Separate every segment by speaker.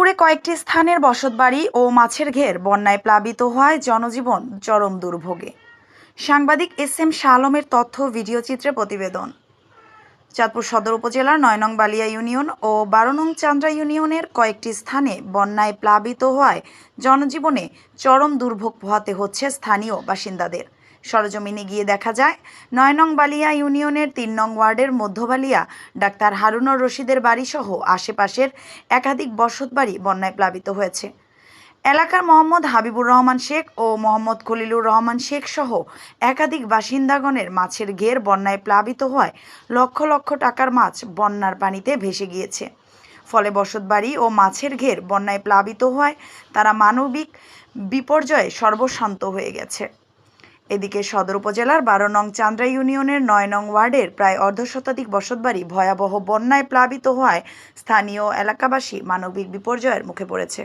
Speaker 1: চাঁদপুরে কয়েকটি স্থানের বসতবাড়ি ও মাছের ঘের বন্যায় প্লাবিত হওয়ায় জনজীবন চরম দুর্ভোগে। সাংবাদিক এস.এম. শাহ আলমের তথ্য ভিডিওচিত্রে প্রতিবেদন। চাঁদপুর সদর উপজেলার ৯ নং বালিয়া ইউনিয়ন ও ১২ নং চান্দ্রা ইউনিয়নের কয়েকটি স্থানে বন্যায় প্লাবিত হওয়ায় জনজীবনে চরম দুর্ভোগ পোহাতে হচ্ছে স্থানীয় বাসিন্দাদের। সরেজমিনে গিয়ে দেখা যায় ৯ নং বালিয়া ইউনিয়নের ৩ নং ওয়ার্ডের মধ্যবালিয়া ডাক্তার হারুনুর রশিদের বাড়িসহ আশেপাশের একাধিক বসতবাড়ি বন্যায় প্লাবিত হয়েছে। এলাকার মোহাম্মদ হাবিবুর রহমান শেখ ও মোহাম্মদ খলিলুর রহমান শেখ সহ একাধিক বাসিন্দাগণের মাছের ঘের বন্যায় প্লাবিত হওয়ায় লক্ষ লক্ষ টাকার মাছ বন্যার পানিতে ভেসে গিয়েছে। ফলে বসতবাড়ি ও মাছের ঘের বন্যায় প্লাবিত হওয়ায় তারা মানবিক বিপর্যয়ে সর্বশান্ত হয়ে গেছে। এদিকে সদর উপজেলার ১২ নং চান্দ্রা ইউনিয়নের ৯ নং ওয়ার্ডের প্রায় অর্ধশতাধিক বসতবাড়ি ভয়াবহ বন্যায় প্লাবিত হওয়ায় স্থানীয় এলাকাবাসী মানবিক বিপর্যয়ের মুখে পড়েছে।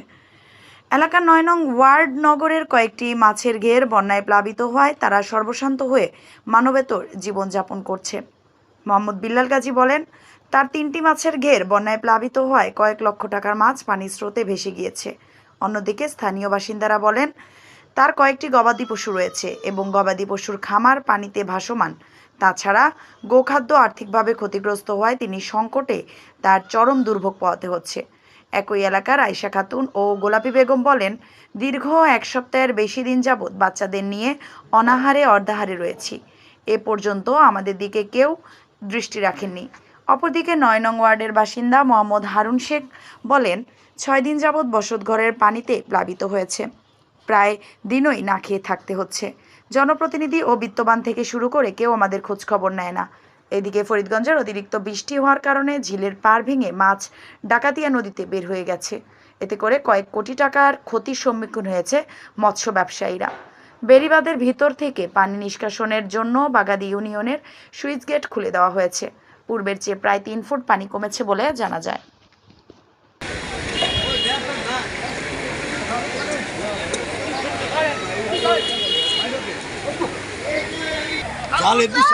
Speaker 1: এলাকার ৯ নং ওয়ার্ড নগরের কয়েকটি মাছের ঘের বন্যায় প্লাবিত হওয়ায় তারা সর্বশান্ত হয়ে মানবেতর জীবনযাপন করছে। মোহাম্মদ বিল্লাল গাজী বলেন, তার ৩টি মাছের ঘের বন্যায় প্লাবিত হওয়ায় কয়েক লক্ষ টাকার মাছ পানির স্রোতে ভেসে গিয়েছে। অন্যদিকে স্থানীয় বাসিন্দারা বলেন, তার কয়েকটি গবাদি পশু রয়েছে এবং গবাদি পশুর খামার পানিতে ভাসমান। তাছাড়া গোখাদ্য আর্থিকভাবে ক্ষতিগ্রস্ত হওয়ায় তিনি সংকটে তার চরম দুর্ভোগ পোহাতে হচ্ছে। একই এলাকার আয়েশা খাতুন ও গোলাপী বেগম বলেন, দীর্ঘ ১ সপ্তাহের বেশি দিন যাবৎ বাচ্চাদের নিয়ে অনাহারে অর্ধাহারে রয়েছি। এ পর্যন্ত আমাদের দিকে কেউ দৃষ্টি রাখেননি। অপরদিকে ৯ নং ওয়ার্ডের বাসিন্দা মোহাম্মদ হারুন শেখ বলেন, ৬ দিন যাবৎ বসতঘরের পানিতে প্লাবিত হয়েছে। প্রায় দিনই না খেয়ে থাকতে হচ্ছে। জনপ্রতিনিধি ও বিত্তবান থেকে শুরু করে কেউ আমাদের খোঁজখবর নেয় না। এদিকে ফরিদগঞ্জের অতিরিক্ত বৃষ্টি হওয়ার কারণে ঝিলের পাড় ভেঙে মাছ ডাকাতিয়া নদীতে বের হয়ে গেছে। এতে করে কয়েক কোটি টাকার ক্ষতির সম্মুখীন হয়েছে মৎস্য ব্যবসায়ীরা। বেড়িবাঁধের ভিতর থেকে পানি নিষ্কাশনের জন্য বাগাদি ইউনিয়নের সুইচ গেট খুলে দেওয়া হয়েছে। পূর্বের চেয়ে প্রায় ৩ ফুট পানি কমেছে বলে জানা যায়।
Speaker 2: জালে দিস